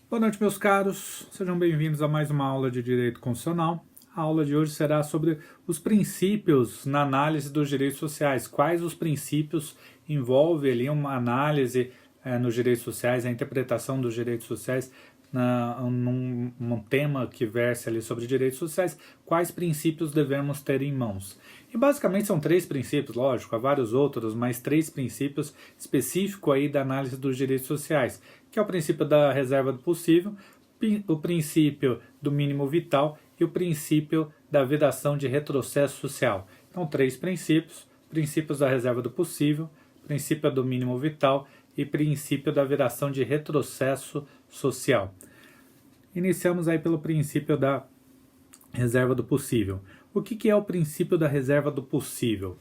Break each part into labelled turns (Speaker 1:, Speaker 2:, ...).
Speaker 1: Boa noite, meus caros. Sejam bem-vindos a mais uma aula de Direito Constitucional. A aula de hoje será sobre os princípios na análise dos direitos sociais. Quais os princípios envolve ali uma análise nos direitos sociais, a interpretação dos direitos sociais num tema que verse ali sobre direitos sociais, quais princípios devemos ter em mãos. E basicamente são três princípios, lógico, há vários outros, mas três princípios específicos aí da análise dos direitos sociais, que é o princípio da reserva do possível, o princípio do mínimo vital e o princípio da vedação de retrocesso social. Então, três princípios: princípios da reserva do possível, princípio do mínimo vital e princípio da vedação de retrocesso social. Iniciamos aí pelo princípio da reserva do possível. O que é o princípio da reserva do possível?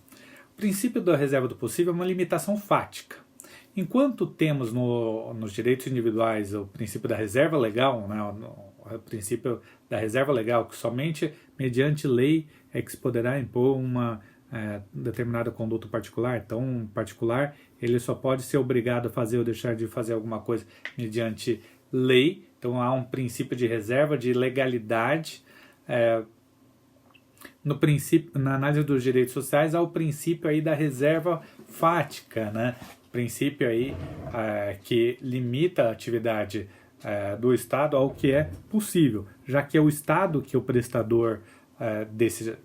Speaker 1: O princípio da reserva do possível é uma limitação fática. Enquanto temos nos direitos individuais o princípio da reserva legal, né, o princípio da reserva legal, que somente mediante lei é que se poderá impor uma determinada conduta particular. Então, um particular ele só pode ser obrigado a fazer ou deixar de fazer alguma coisa mediante lei. Então, há um princípio de reserva, de legalidade. No princípio, na análise dos direitos sociais, há o princípio aí da reserva fática, né? Princípio aí que limita a atividade do Estado ao que é possível, já que é o Estado que é o prestador desse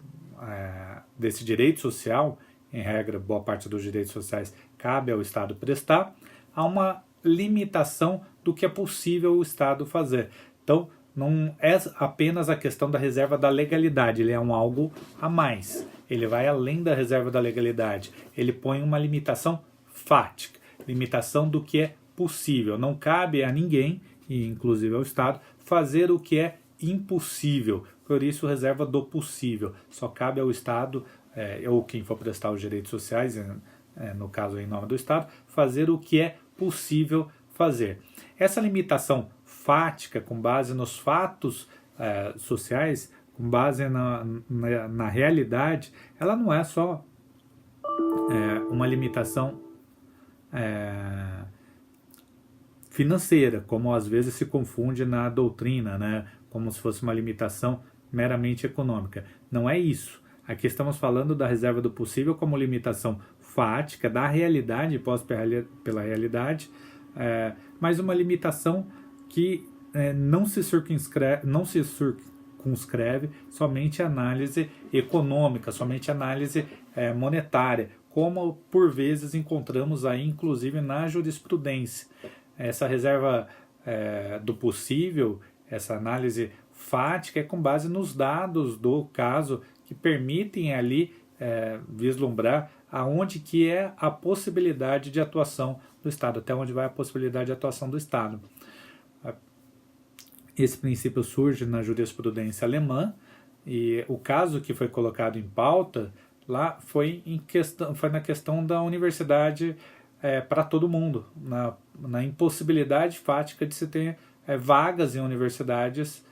Speaker 1: direito social. Em regra, boa parte dos direitos sociais cabe ao Estado prestar. Há uma limitação do que é possível o Estado fazer. Então, não é apenas a questão da reserva da legalidade, ele é um algo a mais. Ele vai além da reserva da legalidade. Ele põe uma limitação fática, limitação do que é possível. Não cabe a ninguém, e inclusive ao Estado, fazer o que é impossível. Por isso, reserva do possível. Só cabe ao Estado, ou quem for prestar os direitos sociais, no caso em nome do Estado, fazer o que é possível fazer. Essa limitação fática, com base nos fatos sociais, com base na realidade, ela não é só uma limitação financeira, como às vezes se confunde na doutrina, né? Como se fosse uma limitação meramente econômica. Não é isso. Aqui estamos falando da reserva do possível como limitação fática, da realidade, imposta pela realidade, mas uma limitação que não se circunscreve somente a análise econômica, somente a análise monetária, como por vezes encontramos aí, inclusive na jurisprudência. Essa reserva do possível, essa análise fática é com base nos dados do caso que permitem ali vislumbrar aonde que é a possibilidade de atuação do Estado, até onde vai a possibilidade de atuação do Estado. Esse princípio surge na jurisprudência alemã e o caso que foi colocado em pauta lá foi na questão da universidade para todo mundo, na impossibilidade fática de se ter vagas em universidades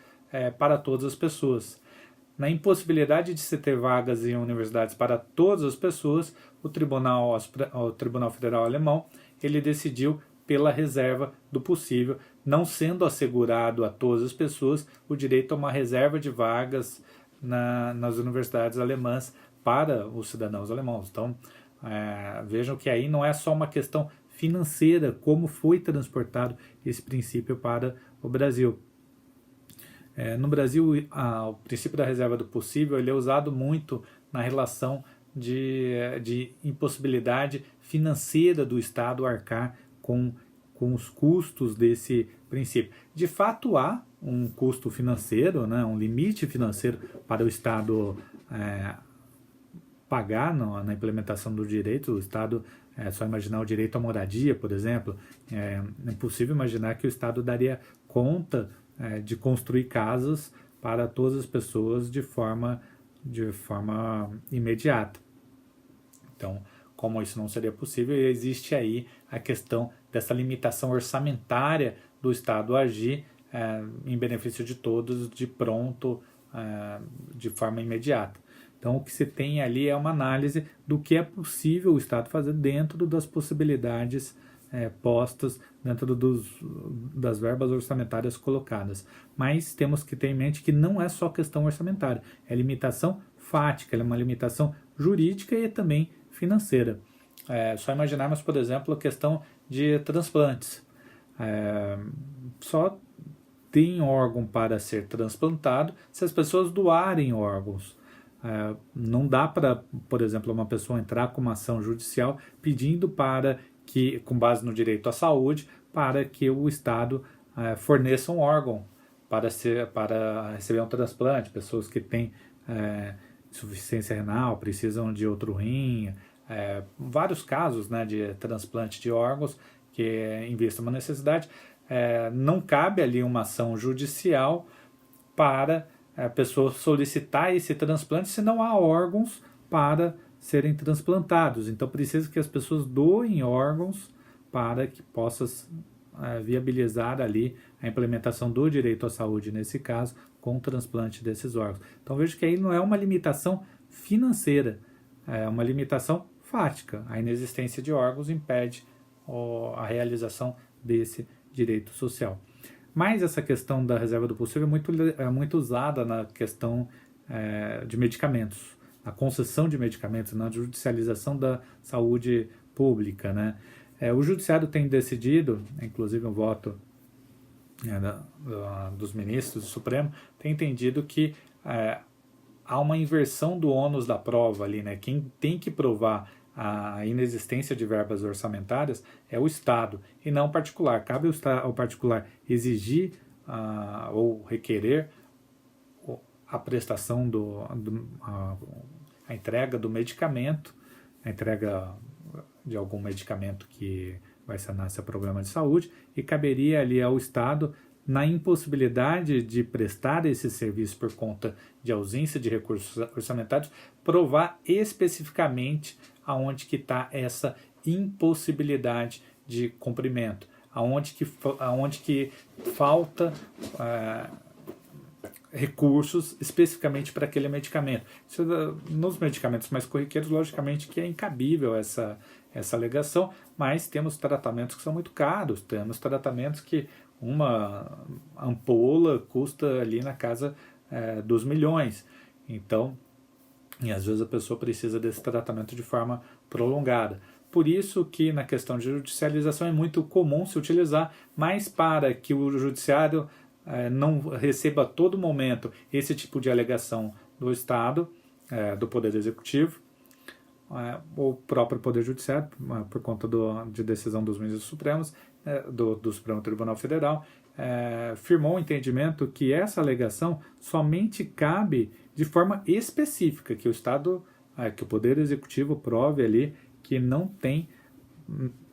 Speaker 1: para todas as pessoas. Na impossibilidade de se ter vagas em universidades para todas as pessoas, o Tribunal Federal Alemão ele decidiu pela reserva do possível, não sendo assegurado a todas as pessoas o direito a uma reserva de vagas nas universidades alemãs para os cidadãos alemãos. Então, vejam que aí não é só uma questão financeira, como foi transportado esse princípio para o Brasil. No Brasil, o princípio da reserva do possível ele é usado muito na relação de impossibilidade financeira do Estado arcar com os custos desse princípio. De fato, há um custo financeiro, né, um limite financeiro para o Estado pagar na implementação do direito. O Estado, só imaginar o direito à moradia, por exemplo, é impossível imaginar que o Estado daria conta de construir casas para todas as pessoas de forma imediata. Então, como isso não seria possível, existe aí a questão dessa limitação orçamentária do Estado agir em benefício de todos, de pronto, de forma imediata. Então, o que se tem ali é uma análise do que é possível o Estado fazer dentro das possibilidades postas dentro das verbas orçamentárias colocadas. Mas temos que ter em mente que não é só questão orçamentária, é limitação fática, é uma limitação jurídica e também financeira. Só imaginarmos, por exemplo, a questão de transplantes. Só tem órgão para ser transplantado se as pessoas doarem órgãos. Não dá para, por exemplo, uma pessoa entrar com uma ação judicial pedindo para que, com base no direito à saúde, para que o Estado forneça um órgão para receber um transplante. Pessoas que têm insuficiência renal, precisam de outro rim, vários casos, né, de transplante de órgãos que em vista de uma necessidade, não cabe ali uma ação judicial para a pessoa solicitar esse transplante se não há órgãos para serem transplantados. Então precisa que as pessoas doem órgãos para que possa viabilizar ali a implementação do direito à saúde, nesse caso, com o transplante desses órgãos. Então vejo que aí não é uma limitação financeira, é uma limitação fática. A inexistência de órgãos impede a realização desse direito social. Mas essa questão da reserva do possível é muito usada na questão de medicamentos, na concessão de medicamentos, na judicialização da saúde pública, né? O judiciário tem decidido, inclusive um voto dos ministros do Supremo, tem entendido que há uma inversão do ônus da prova ali, né? Quem tem que provar a inexistência de verbas orçamentárias é o Estado e não o particular. Cabe ao particular exigir ou requerer a prestação a entrega do medicamento, a entrega de algum medicamento que vai sanar esse problema de saúde, e caberia ali ao Estado, na impossibilidade de prestar esse serviço por conta de ausência de recursos orçamentários, provar especificamente aonde que está essa impossibilidade de cumprimento, aonde que falta recursos especificamente para aquele medicamento. Isso, nos medicamentos mais corriqueiros, logicamente que é incabível essa alegação, mas temos tratamentos que são muito caros, temos tratamentos que uma ampola custa ali na casa dos milhões. Então, e às vezes a pessoa precisa desse tratamento de forma prolongada. Por isso que na questão de judicialização é muito comum se utilizar, mas para que o judiciário não receba a todo momento esse tipo de alegação do Estado, do Poder Executivo, o próprio Poder Judiciário, por conta de decisão dos ministros supremos, do Supremo Tribunal Federal, firmou o entendimento que essa alegação somente cabe de forma específica, que o Estado, que o Poder Executivo prove ali que não tem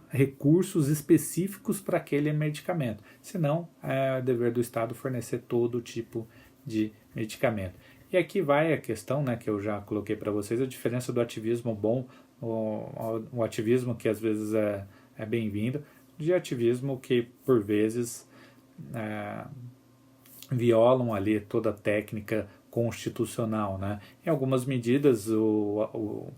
Speaker 1: recursos específicos para aquele medicamento. Senão, é dever do Estado fornecer todo tipo de medicamento. E aqui vai a questão, né, que eu já coloquei para vocês, a diferença do ativismo bom, o ativismo que às vezes é bem-vindo, de ativismo que por vezes violam ali toda a técnica constitucional, né? Em algumas medidas, o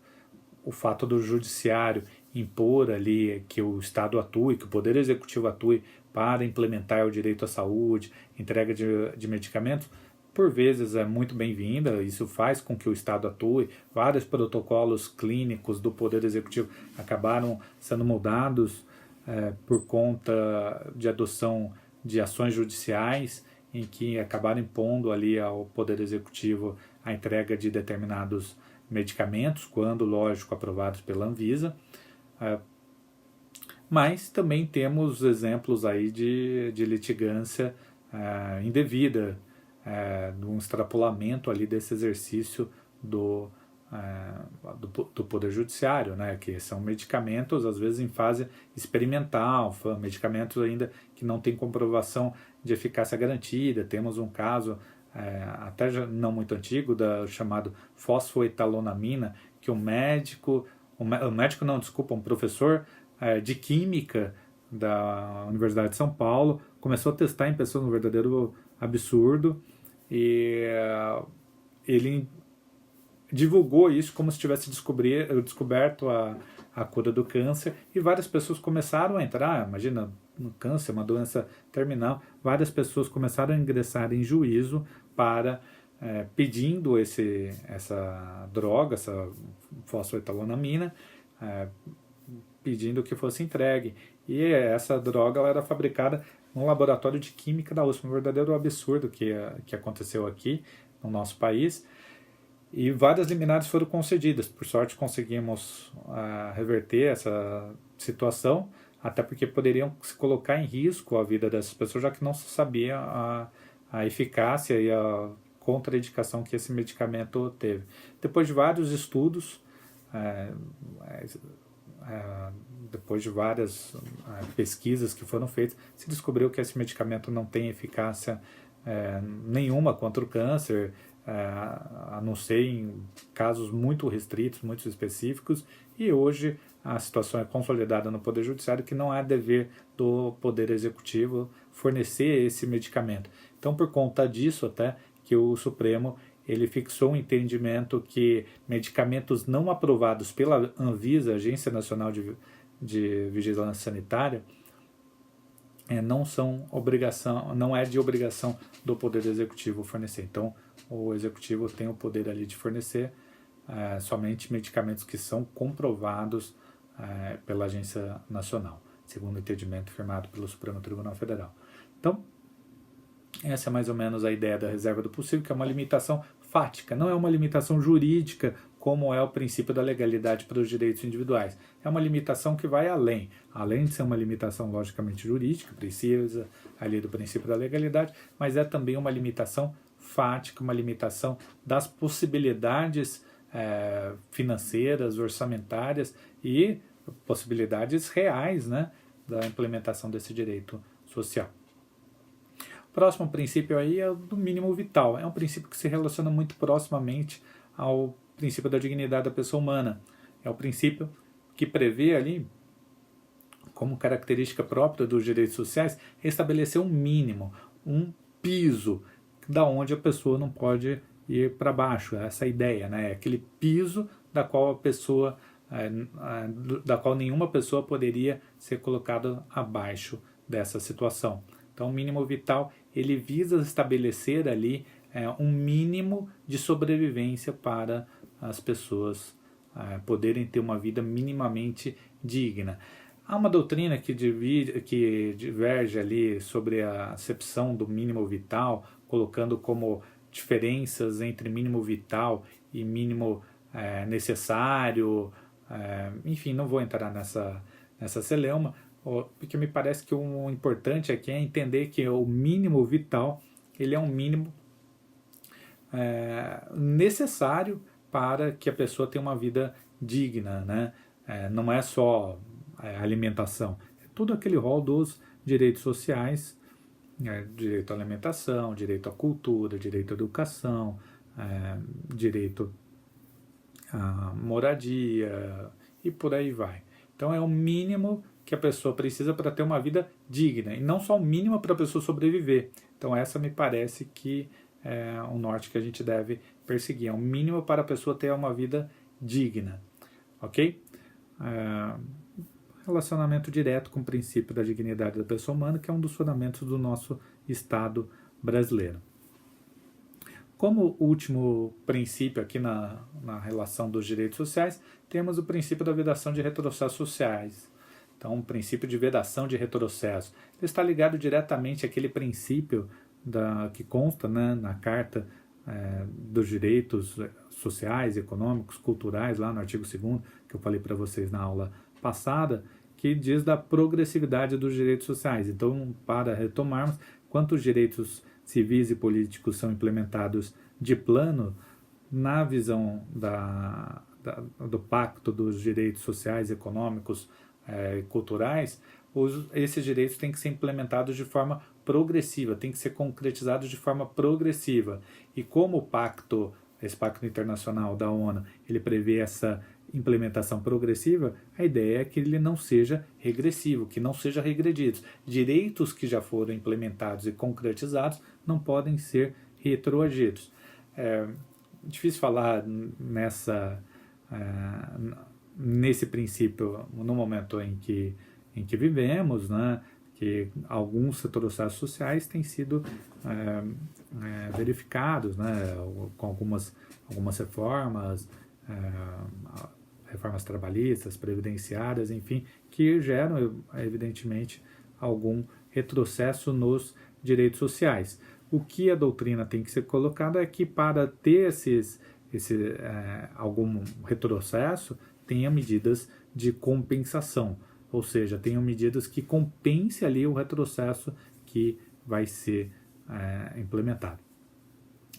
Speaker 1: fato do judiciário impor ali que o Estado atue, que o Poder Executivo atue para implementar o direito à saúde, entrega de medicamentos, por vezes é muito bem-vinda, isso faz com que o Estado atue. Vários protocolos clínicos do Poder Executivo acabaram sendo mudados por conta de adoção de ações judiciais, em que acabaram impondo ali ao Poder Executivo a entrega de determinados medicamentos, quando, lógico, aprovados pela Anvisa. Mas também temos exemplos aí de litigância indevida, de um extrapolamento ali desse exercício do Poder Judiciário, né, que são medicamentos, às vezes em fase experimental, medicamentos ainda que não têm comprovação de eficácia garantida. Temos um caso até já não muito antigo, chamado fosfoetalonamina, que um professor de química da Universidade de São Paulo começou a testar em pessoas, um verdadeiro absurdo, e ele divulgou isso como se tivesse descoberto a a cura do câncer, e várias pessoas começaram a entrar, imagina, no câncer, uma doença terminal, várias pessoas começaram a ingressar em juízo para pedindo essa droga, essa fosfetanolamina, pedindo que fosse entregue. E essa droga ela era fabricada num laboratório de química da USP, um verdadeiro absurdo que aconteceu aqui no nosso país. E várias liminares foram concedidas. Por sorte conseguimos reverter essa situação, até porque poderiam se colocar em risco a vida dessas pessoas, já que não se sabia a eficácia e a contraindicação que esse medicamento teve. Depois de vários estudos, depois de várias pesquisas que foram feitas, se descobriu que esse medicamento não tem eficácia nenhuma contra o câncer, a não ser em casos muito restritos, muito específicos, e hoje a situação é consolidada no Poder Judiciário que não é dever do Poder Executivo fornecer esse medicamento. Então, por conta disso até que o Supremo ele fixou um entendimento que medicamentos não aprovados pela Anvisa, Agência Nacional de Vigilância Sanitária, não é de obrigação do Poder Executivo fornecer. Então, o Executivo tem o poder ali de fornecer somente medicamentos que são comprovados pela Agência Nacional, segundo o entendimento firmado pelo Supremo Tribunal Federal. Então, essa é mais ou menos a ideia da reserva do possível, que é uma limitação fática, não é uma limitação jurídica, como é o princípio da legalidade para os direitos individuais. É uma limitação que vai além de ser uma limitação logicamente jurídica, precisa ali do princípio da legalidade, mas é também uma limitação fática, uma limitação das possibilidades financeiras, orçamentárias e possibilidades reais, né, da implementação desse direito social. O próximo princípio aí é o do mínimo vital. É um princípio que se relaciona muito proximamente ao princípio da dignidade da pessoa humana. É o princípio que prevê ali, como característica própria dos direitos sociais, estabelecer um mínimo, um piso, da onde a pessoa não pode ir para baixo. Essa é a ideia, né? É aquele piso da qual nenhuma pessoa poderia ser colocada abaixo dessa situação. Então, o mínimo vital ele visa estabelecer ali um mínimo de sobrevivência para as pessoas poderem ter uma vida minimamente digna. Há uma doutrina que diverge ali sobre a acepção do mínimo vital, colocando como diferenças entre mínimo vital e mínimo necessário. Enfim, não vou entrar nessa celeuma, porque me parece que o importante aqui é entender que o mínimo vital ele é um mínimo necessário para que a pessoa tenha uma vida digna, né? Não é só alimentação, é todo aquele rol dos direitos sociais, direito à alimentação, direito à cultura, direito à educação, direito à moradia e por aí vai. Então é o mínimo que a pessoa precisa para ter uma vida digna, e não só o mínimo para a pessoa sobreviver. Então essa me parece que é o norte que a gente deve perseguir, é o mínimo para a pessoa ter uma vida digna, ok? Relacionamento direto com o princípio da dignidade da pessoa humana, que é um dos fundamentos do nosso Estado brasileiro. Como último princípio aqui na relação dos direitos sociais, temos o princípio da vedação de retrocessos sociais. Então, o princípio de vedação de retrocesso. Ele está ligado diretamente àquele princípio que consta, né, na Carta dos Direitos Sociais, Econômicos, Culturais, lá no artigo 2º, que eu falei para vocês na aula passada, que diz da progressividade dos direitos sociais. Então, para retomarmos, quantos direitos civis e políticos são implementados de plano na visão do Pacto dos Direitos Sociais, Econômicos e Culturais, esses direitos têm que ser implementados de forma progressiva, têm que ser concretizados de forma progressiva. E como esse pacto internacional da ONU, ele prevê essa implementação progressiva, a ideia é que ele não seja regressivo, que não seja regredido. Direitos que já foram implementados e concretizados não podem ser retroagidos. É difícil falar nesse princípio, no momento em que vivemos, né, que alguns retrocessos sociais têm sido verificados, né, com algumas reformas, reformas trabalhistas, previdenciárias, enfim, que geram, evidentemente, algum retrocesso nos direitos sociais. O que a doutrina tem que ser colocada é que para ter algum retrocesso, tenha medidas de compensação, ou seja, tenham medidas que compense ali o retrocesso que vai ser implementado.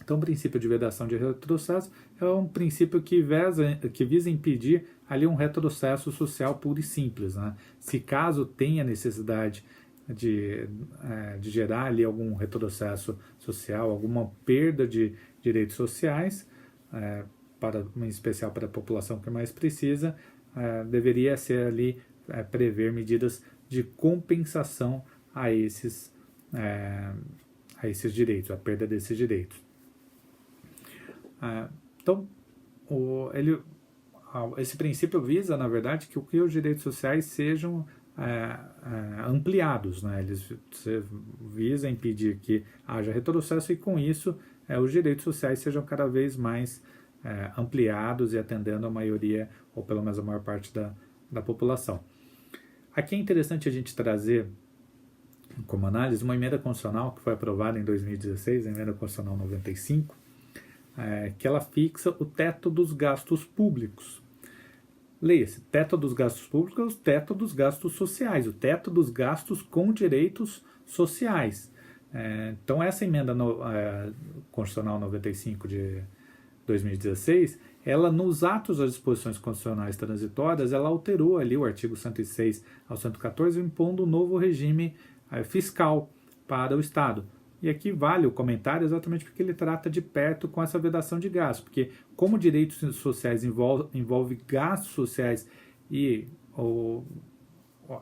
Speaker 1: Então, o princípio de vedação de retrocesso é um princípio que visa impedir ali um retrocesso social puro e simples, né? Se caso tenha necessidade de gerar ali algum retrocesso social, alguma perda de direitos sociais, em especial para a população que mais precisa, deveria ser ali prever medidas de compensação a esses direitos, a perda desses direitos. Então, esse princípio visa, na verdade, que os direitos sociais sejam ampliados, né? Eles visa impedir que haja retrocesso e, com isso, os direitos sociais sejam cada vez mais ampliados e atendendo a maioria, ou pelo menos a maior parte da população. Aqui é interessante a gente trazer como análise uma emenda constitucional que foi aprovada em 2016, a emenda constitucional 95, que ela fixa o teto dos gastos públicos. Leia-se, teto dos gastos públicos é o teto dos gastos sociais, o teto dos gastos com direitos sociais. Então, essa emenda constitucional 95 de 2016, ela, nos atos das disposições constitucionais transitórias, ela alterou ali o artigo 106 ao 114, impondo um novo regime fiscal para o Estado. E aqui vale o comentário exatamente porque ele trata de perto com essa vedação de gastos, porque como direitos sociais envolve gastos sociais e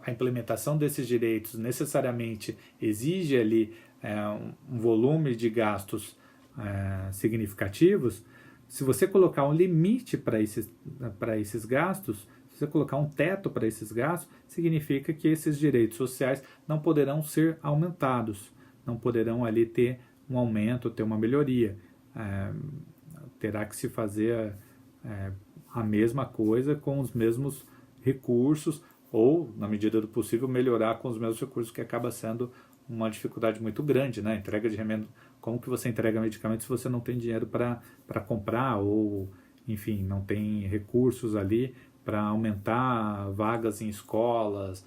Speaker 1: a implementação desses direitos necessariamente exige ali um volume de gastos significativos, se você colocar um limite para esses gastos, se você colocar um teto para esses gastos, significa que esses direitos sociais não poderão ser aumentados, não poderão ali ter um aumento, ter uma melhoria. Terá que se fazer a mesma coisa com os mesmos recursos ou, na medida do possível, melhorar com os mesmos recursos, que acaba sendo uma dificuldade muito grande, né? Entrega de remédio. Como que você entrega medicamentos se você não tem dinheiro para comprar ou, enfim, não tem recursos ali para aumentar vagas em escolas?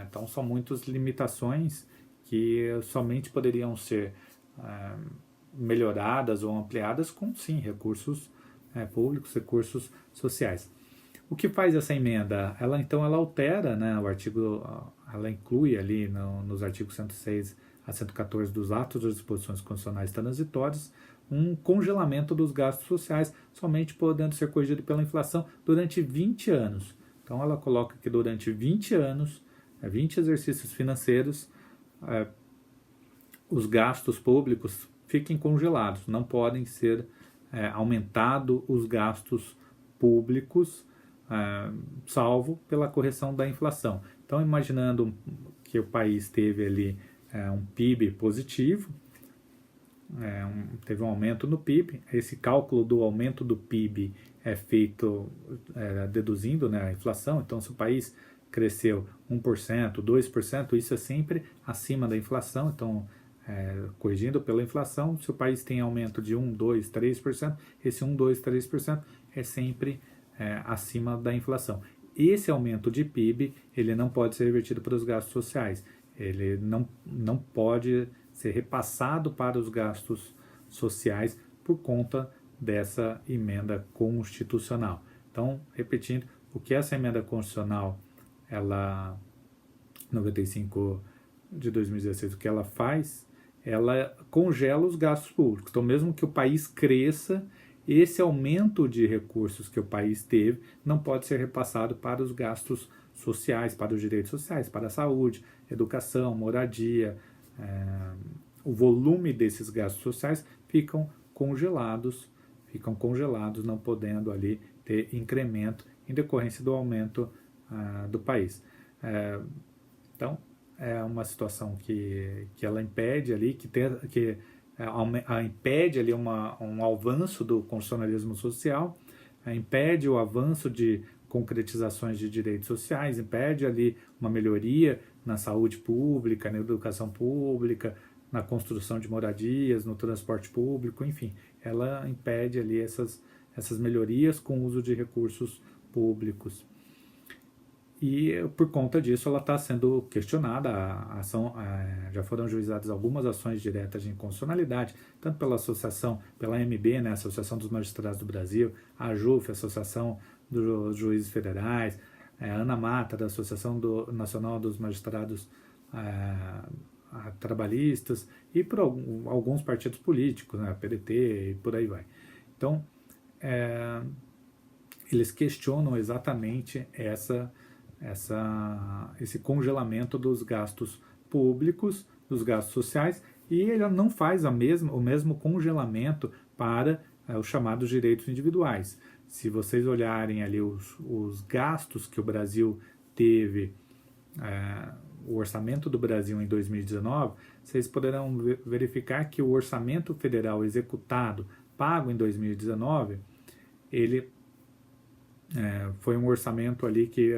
Speaker 1: Então, são muitas limitações que somente poderiam ser melhoradas ou ampliadas com, sim, recursos públicos, recursos sociais. O que faz essa emenda? Ela altera, né, o artigo, ela inclui ali nos artigos 106 a 114 dos atos das disposições constitucionais transitórias um congelamento dos gastos sociais, somente podendo ser corrigido pela inflação durante 20 anos. Então ela coloca que durante 20 anos, 20 exercícios financeiros, os gastos públicos fiquem congelados, não podem ser aumentados os gastos públicos, salvo pela correção da inflação. Então, imaginando que o país teve ali um PIB positivo, teve um aumento no PIB, esse cálculo do aumento do PIB é feito deduzindo, né, a inflação. Então, se o país cresceu 1%, 2%, isso é sempre acima da inflação. Então, corrigindo pela inflação, se o país tem aumento de 1, 2, 3%, esse 1, 2, 3% é sempre acima da inflação. Esse aumento de PIB, ele não pode ser revertido para os gastos sociais. Ele não pode ser repassado para os gastos sociais por conta dessa emenda constitucional. Então, repetindo, o que essa emenda constitucional, ela 95 de 2016, o que ela faz, ela congela os gastos públicos. Então, mesmo que o país cresça, esse aumento de recursos que o país teve não pode ser repassado para os gastos sociais, para os direitos sociais, para a saúde, educação, moradia. O volume desses gastos sociais ficam congelados, não podendo ali ter incremento em decorrência do aumento do país. Então, é uma situação que ela impede ali, impede ali um avanço do constitucionalismo social, impede o avanço de concretizações de direitos sociais, impede ali uma melhoria na saúde pública, na educação pública, na construção de moradias, no transporte público, enfim, ela impede ali essas melhorias com o uso de recursos públicos. E por conta disso ela está sendo questionada, já foram juizadas algumas ações diretas de inconstitucionalidade, tanto pela associação, pela AMB, né, Associação dos Magistrados do Brasil, a AJUF, Associação dos Juízes Federais, a Ana Mata, da Associação Nacional dos Magistrados Trabalhistas, e por alguns partidos políticos, né, PDT e por aí vai. Então, eles questionam exatamente esse congelamento dos gastos públicos, dos gastos sociais, e ele não faz o mesmo congelamento para os chamados direitos individuais. Se vocês olharem ali os gastos que o Brasil teve, o orçamento do Brasil em 2019, vocês poderão verificar que o orçamento federal executado, pago em 2019, ele foi um orçamento ali que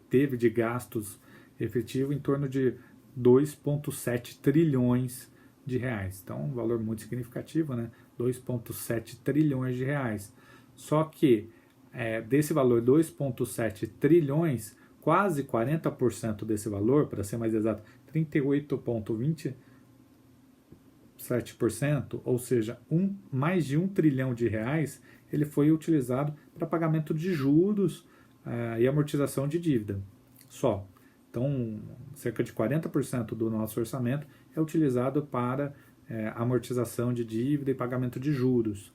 Speaker 1: teve de gastos efetivo em torno de 2,7 trilhões de reais. Então, um valor muito significativo, né? 2,7 trilhões de reais. Só que desse valor 2,7 trilhões, quase 40% desse valor, para ser mais exato, 38,27%, ou seja, mais de 1 trilhão de reais, ele foi utilizado para pagamento de juros e amortização de dívida, só. Então, cerca de 40% do nosso orçamento é utilizado para amortização de dívida e pagamento de juros.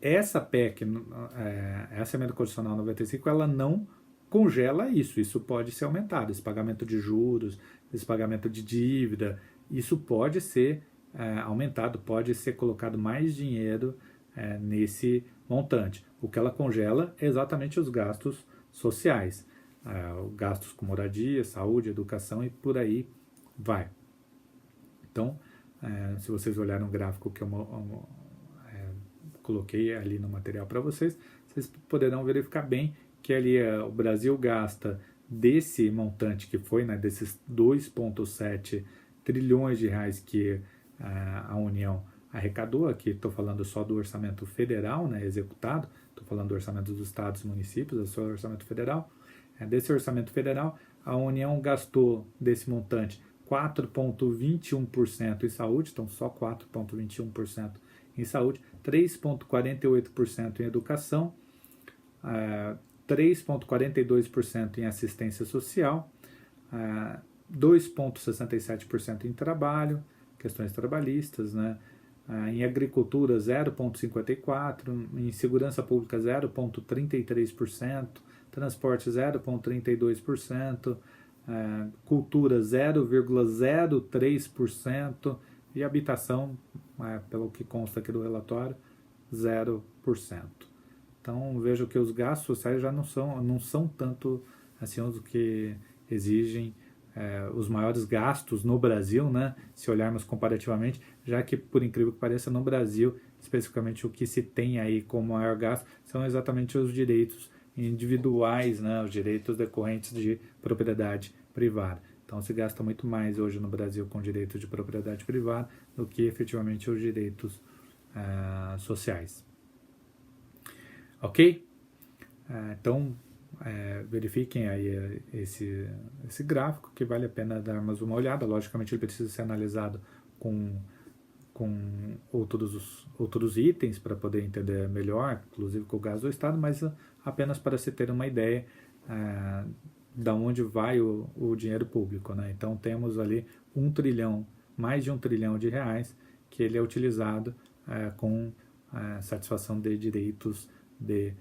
Speaker 1: Essa PEC, essa emenda constitucional 95, ela não congela isso pode ser aumentado, esse pagamento de juros, esse pagamento de dívida, isso pode ser aumentado, pode ser colocado mais dinheiro nesse montante. O que ela congela é exatamente os gastos sociais, gastos com moradia, saúde, educação e por aí vai. Então, se vocês olharem um gráfico que eu coloquei ali no material para vocês poderão verificar bem que ali o Brasil gasta desse montante que foi, né, desses 2,7 trilhões de reais que a União arrecadou, aqui estou falando só do orçamento federal, né, executado, estou falando do orçamento dos estados e municípios, é só o orçamento federal. Desse orçamento federal, a União gastou desse montante 4,21% em saúde, então só 4,21% em saúde, 3,48% em educação, 3,42% em assistência social, 2,67% em trabalho, questões trabalhistas, né? Em agricultura 0,54%, em segurança pública 0,33%, transporte 0,32%, cultura 0,03% e habitação, pelo que consta aqui do relatório, 0%. Então vejo que os gastos sociais já não são tanto assim os que exigem os maiores gastos no Brasil, né? Se olharmos comparativamente, já que, por incrível que pareça, no Brasil, especificamente o que se tem aí como maior gasto são exatamente os direitos individuais, né? Os direitos decorrentes de propriedade privada. Então se gasta muito mais hoje no Brasil com direitos de propriedade privada do que efetivamente os direitos sociais. Ok? Então, verifiquem aí esse gráfico, que vale a pena darmos uma olhada. Logicamente ele precisa ser analisado com outros itens para poder entender melhor, inclusive com o gasto do Estado, mas apenas para se ter uma ideia da onde vai o dinheiro público, né? Então temos ali mais de 1 trilhão de reais que ele é utilizado com satisfação de direitos de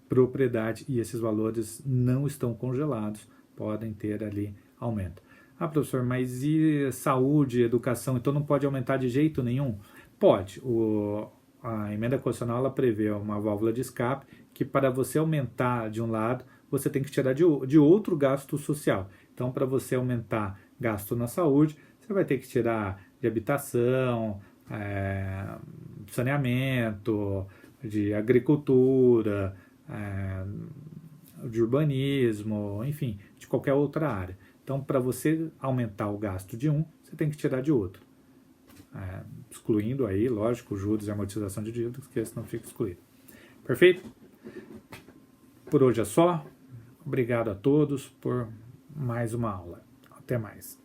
Speaker 1: propriedade, e esses valores não estão congelados, podem ter ali aumento. Professor, mas e saúde, educação, então não pode aumentar de jeito nenhum? Pode. a emenda constitucional ela prevê uma válvula de escape que para você aumentar de um lado, você tem que tirar de outro gasto social. Então, para você aumentar gasto na saúde, você vai ter que tirar de habitação, saneamento, de agricultura, de urbanismo, enfim, de qualquer outra área. Então, para você aumentar o gasto de um, você tem que tirar de outro. Excluindo aí, lógico, juros e amortização de dívidas, que esse não fica excluído. Perfeito? Por hoje é só. Obrigado a todos por mais uma aula. Até mais.